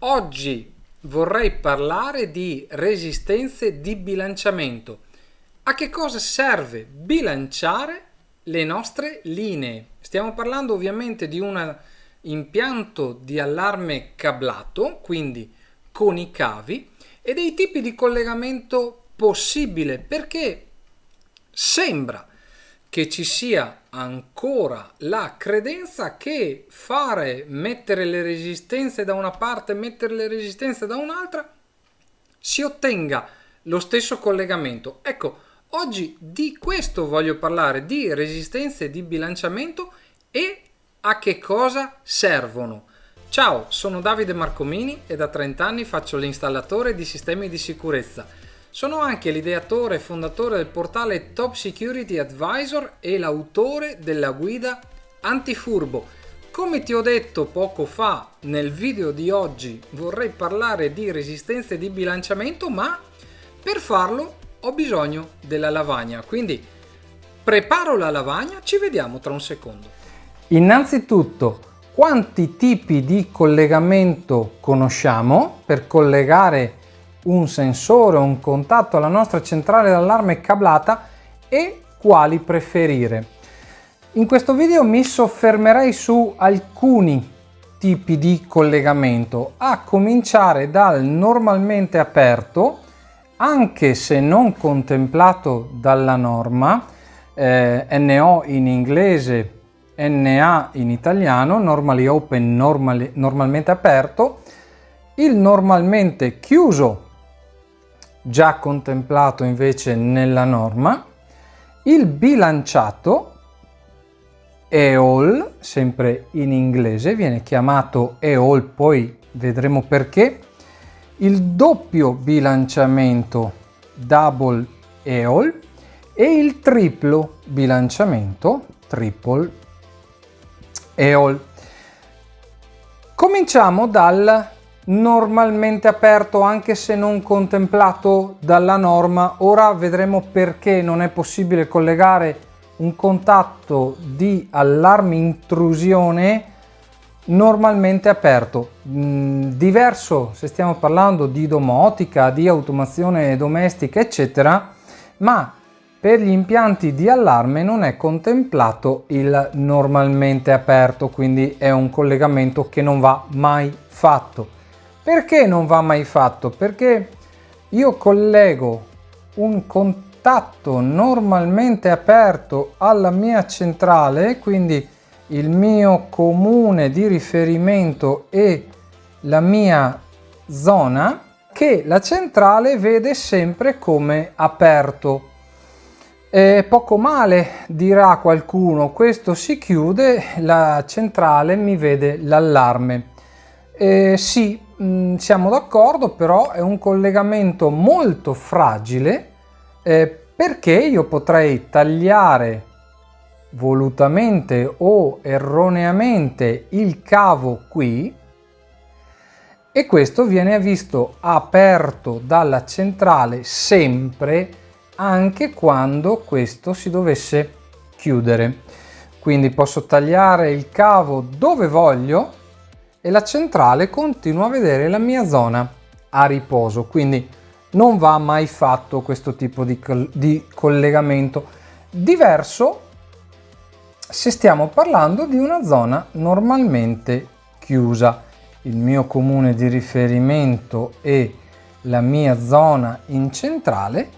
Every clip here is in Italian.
Oggi vorrei parlare di resistenze di bilanciamento. A che cosa serve bilanciare le nostre linee? Stiamo parlando ovviamente di un impianto di allarme cablato, quindi con i cavi, e dei tipi di collegamento possibile, perché sembra che ci sia ancora la credenza che mettere le resistenze da una parte e mettere le resistenze da un'altra si ottenga lo stesso collegamento. Ecco, oggi di questo voglio parlare, di resistenze di bilanciamento e a che cosa servono. Ciao, sono Davide Marcomini e da 30 anni faccio l'installatore di sistemi di sicurezza. Sono anche l'ideatore e fondatore del portale Top Security Advisor e l'autore della guida Antifurbo. Come ti ho detto poco fa, nel video di oggi vorrei parlare di resistenze di bilanciamento, ma per farlo ho bisogno della lavagna. Quindi preparo la lavagna, ci vediamo tra un secondo. Innanzitutto, quanti tipi di collegamento conosciamo per collegare un sensore o un contatto alla nostra centrale d'allarme cablata e quali preferire? In questo video mi soffermerei su alcuni tipi di collegamento, a cominciare dal normalmente aperto, anche se non contemplato dalla norma, NO in inglese, NA in italiano, normally open, normalmente aperto, il normalmente chiuso, già contemplato invece nella norma, il bilanciato, EOL, sempre in inglese, viene chiamato EOL, poi vedremo perché, il doppio bilanciamento, double EOL, e il triplo bilanciamento, triple EOL. Cominciamo dal normalmente aperto, anche se non contemplato dalla norma. Ora vedremo perché non è possibile collegare un contatto di allarme intrusione normalmente aperto. Diverso se stiamo parlando di domotica, di automazione domestica, eccetera, ma per gli impianti di allarme non è contemplato il normalmente aperto, quindi è un collegamento che non va mai fatto. Perché non va mai fatto? Perché io collego un contatto normalmente aperto alla mia centrale, quindi il mio comune di riferimento e la mia zona, che la centrale vede sempre come aperto. Poco male, dirà qualcuno, questo si chiude, la centrale mi vede l'allarme. Sì, siamo d'accordo, però è un collegamento molto fragile, perché io potrei tagliare volutamente o erroneamente il cavo qui e questo viene visto aperto dalla centrale sempre, anche quando questo si dovesse chiudere. Quindi posso tagliare il cavo dove voglio e la centrale continua a vedere la mia zona a riposo, quindi non va mai fatto questo tipo di collegamento. Diverso se stiamo parlando di una zona normalmente chiusa, il mio comune di riferimento e la mia zona in centrale.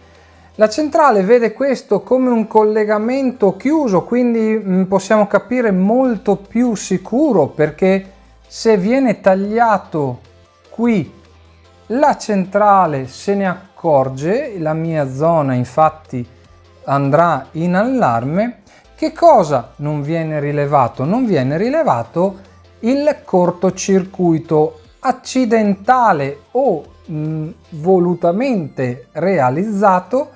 La centrale vede questo come un collegamento chiuso, quindi possiamo capire molto più sicuro, perché se viene tagliato qui, la centrale se ne accorge, la mia zona infatti andrà in allarme. Che cosa non viene rilevato? Non viene rilevato il cortocircuito accidentale o volutamente realizzato.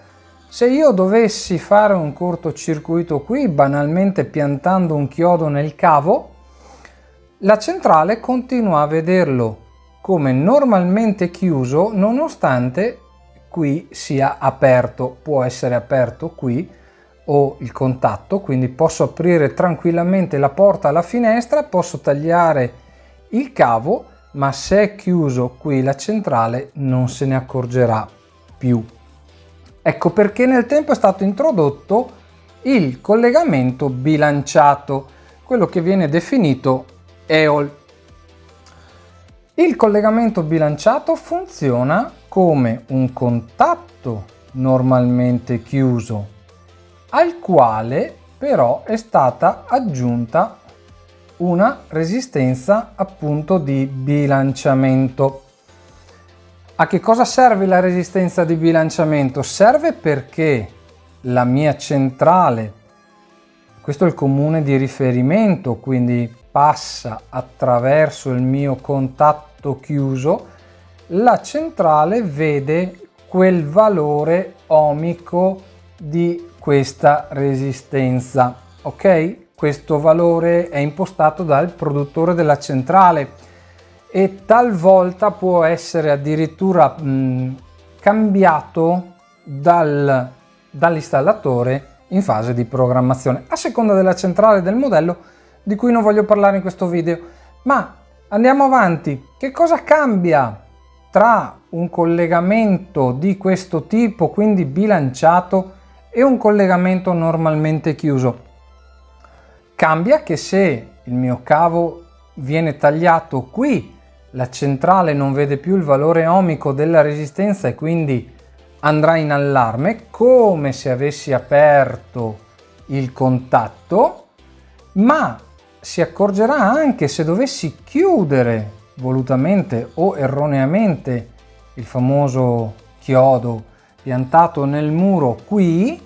Se io dovessi fare un cortocircuito qui, banalmente piantando un chiodo nel cavo, la centrale continua a vederlo come normalmente chiuso, nonostante qui sia aperto. Può essere aperto qui o il contatto, quindi posso aprire tranquillamente la porta alla finestra, posso tagliare il cavo, ma se è chiuso qui la centrale non se ne accorgerà più. Ecco perché nel tempo è stato introdotto il collegamento bilanciato, quello che viene definito EOL. Il collegamento bilanciato funziona come un contatto normalmente chiuso, al quale però è stata aggiunta una resistenza appunto di bilanciamento. A che cosa serve la resistenza di bilanciamento? Serve perché la mia centrale, questo è il comune di riferimento, quindi passa attraverso il mio contatto chiuso, la centrale vede quel valore ohmico di questa resistenza, ok? Questo valore è impostato dal produttore della centrale e talvolta può essere addirittura cambiato dall'installatore in fase di programmazione, a seconda della centrale del modello, di cui non voglio parlare in questo video. Ma andiamo avanti. Che cosa cambia tra un collegamento di questo tipo, quindi bilanciato, e un collegamento normalmente chiuso? Cambia che se il mio cavo viene tagliato qui, la centrale non vede più il valore ohmico della resistenza e quindi andrà in allarme, come se avessi aperto il contatto, ma si accorgerà anche se dovessi chiudere volutamente o erroneamente il famoso chiodo piantato nel muro qui,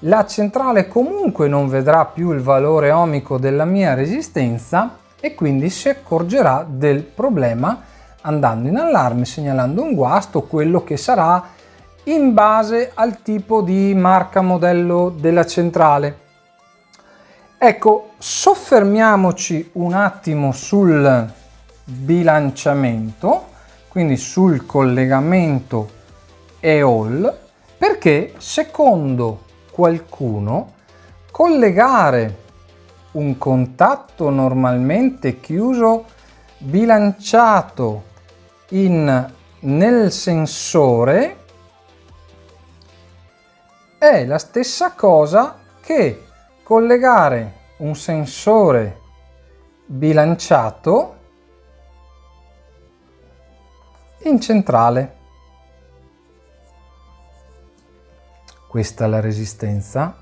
la centrale comunque non vedrà più il valore ohmico della mia resistenza e quindi si accorgerà del problema andando in allarme, segnalando un guasto, quello che sarà in base al tipo di marca modello della centrale. Ecco, soffermiamoci un attimo sul bilanciamento, quindi sul collegamento EOL, perché secondo qualcuno collegare un contatto normalmente chiuso bilanciato nel sensore è la stessa cosa che collegare un sensore bilanciato in centrale. Questa è la resistenza,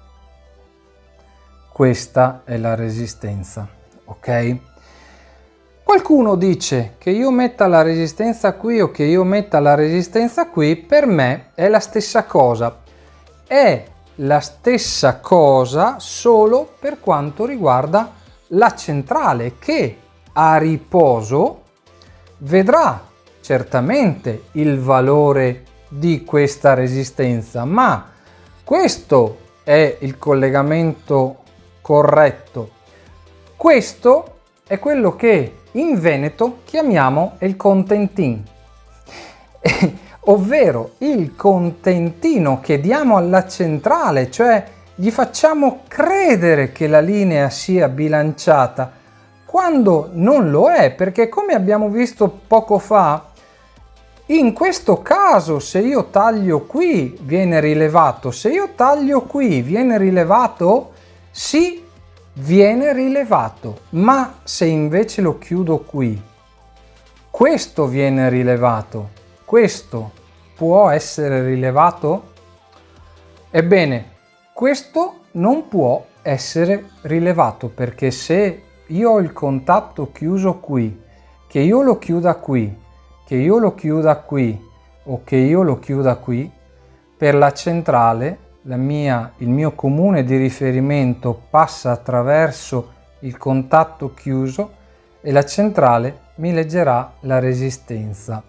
questa è la resistenza, ok? Qualcuno dice che io metta la resistenza qui o che io metta la resistenza qui, per me è la stessa cosa. È la stessa cosa solo per quanto riguarda la centrale, che a riposo vedrà certamente il valore di questa resistenza, ma questo è il collegamento corretto. Questo è quello che in Veneto chiamiamo il contentin, ovvero il contentino che diamo alla centrale, cioè gli facciamo credere che la linea sia bilanciata quando non lo è, perché come abbiamo visto poco fa, in questo caso se io taglio qui viene rilevato, se io taglio qui viene rilevato, sì, viene rilevato, ma se invece lo chiudo qui, questo viene rilevato, questo può essere rilevato? Ebbene, questo non può essere rilevato, perché se io ho il contatto chiuso qui, che io lo chiuda qui, che io lo chiuda qui o che io lo chiuda qui, per la centrale il mio comune di riferimento passa attraverso il contatto chiuso e la centrale mi leggerà la resistenza.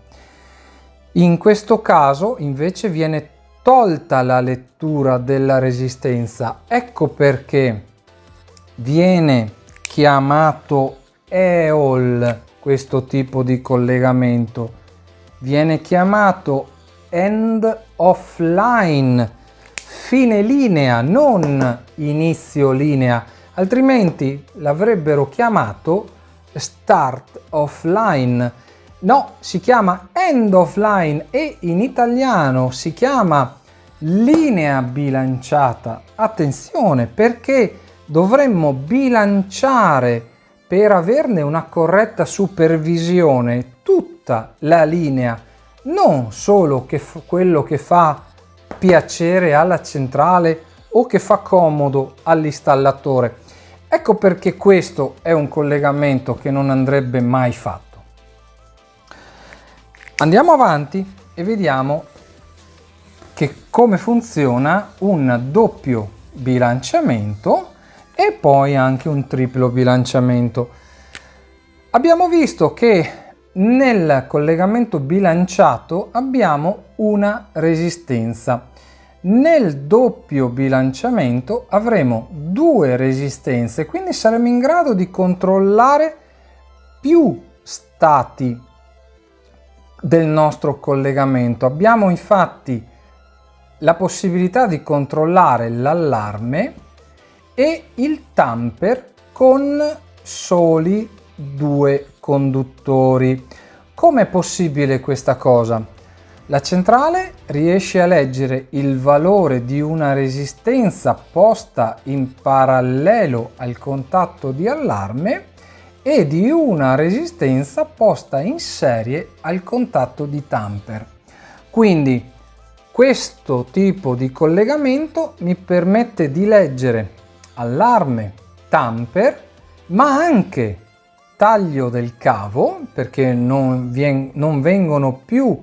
In questo caso invece viene tolta la lettura della resistenza. Ecco perché viene chiamato EOL questo tipo di collegamento. Viene chiamato end of line, fine linea, non inizio linea, altrimenti l'avrebbero chiamato start of line. No, si chiama end of line e in italiano si chiama linea bilanciata. Attenzione, perché dovremmo bilanciare per averne una corretta supervisione tutta la linea, non solo quello che fa piacere alla centrale o che fa comodo all'installatore. Ecco perché questo è un collegamento che non andrebbe mai fatto. Andiamo avanti e vediamo come funziona un doppio bilanciamento e poi anche un triplo bilanciamento. Abbiamo visto che nel collegamento bilanciato abbiamo una resistenza. Nel doppio bilanciamento avremo due resistenze, quindi saremo in grado di controllare più stati del nostro collegamento. Abbiamo infatti la possibilità di controllare l'allarme e il tamper con soli due conduttori. Com'è possibile questa cosa? La centrale riesce a leggere il valore di una resistenza posta in parallelo al contatto di allarme e di una resistenza posta in serie al contatto di tamper. Quindi questo tipo di collegamento mi permette di leggere allarme, tamper, ma anche taglio del cavo, perché non vengono più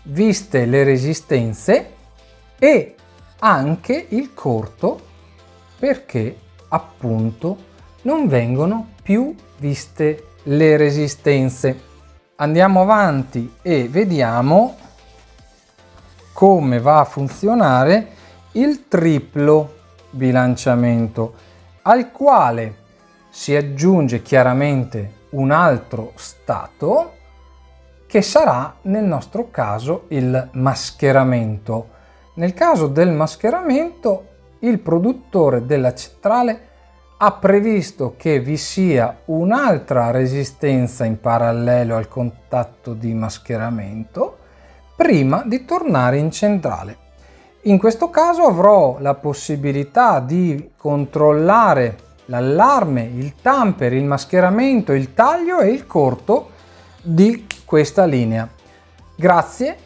viste le resistenze, e anche il corto, perché appunto non vengono più viste le resistenze. Andiamo avanti e vediamo come va a funzionare il triplo bilanciamento, al quale si aggiunge chiaramente un altro stato che sarà nel nostro caso il mascheramento. Nel caso del mascheramento, il produttore della centrale ha previsto che vi sia un'altra resistenza in parallelo al contatto di mascheramento prima di tornare in centrale. In questo caso avrò la possibilità di controllare l'allarme, il tamper, il mascheramento, il taglio e il corto di questa linea grazie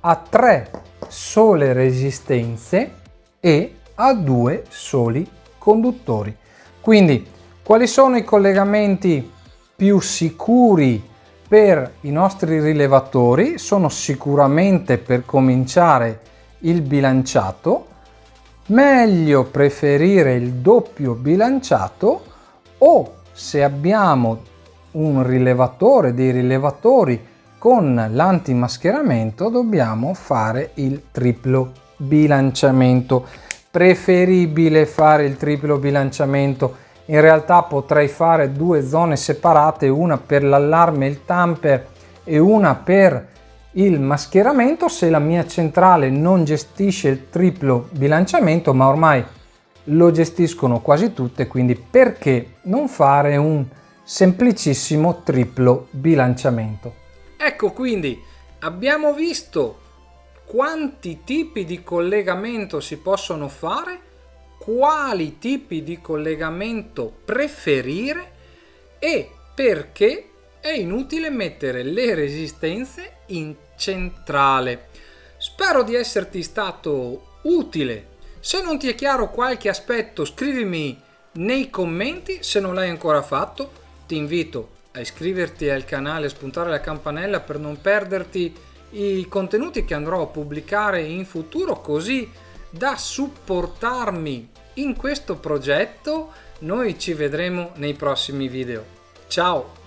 a 3 sole resistenze e a 2 soli conduttori. Quindi quali sono i collegamenti più sicuri per i nostri rilevatori? Sono sicuramente, per cominciare, il bilanciato. Meglio preferire il doppio bilanciato, o se abbiamo un rilevatore, dei rilevatori con l'antimascheramento, dobbiamo fare il triplo bilanciamento. Preferibile fare il triplo bilanciamento. In realtà potrei fare 2 zone separate, una per l'allarme e il tamper e una per il mascheramento, se la mia centrale non gestisce il triplo bilanciamento, ma ormai lo gestiscono quasi tutte, quindi perché non fare un semplicissimo triplo bilanciamento? Ecco, quindi abbiamo visto quanti tipi di collegamento si possono fare, quali tipi di collegamento preferire e perché è inutile mettere le resistenze in centrale. Spero di esserti stato utile. Se non ti è chiaro qualche aspetto, scrivimi nei commenti. Se non l'hai ancora fatto, ti invito a iscriverti al canale e spuntare la campanella per non perderti i contenuti che andrò a pubblicare in futuro, così da supportarmi in questo progetto. Noi ci vedremo nei prossimi video. Ciao!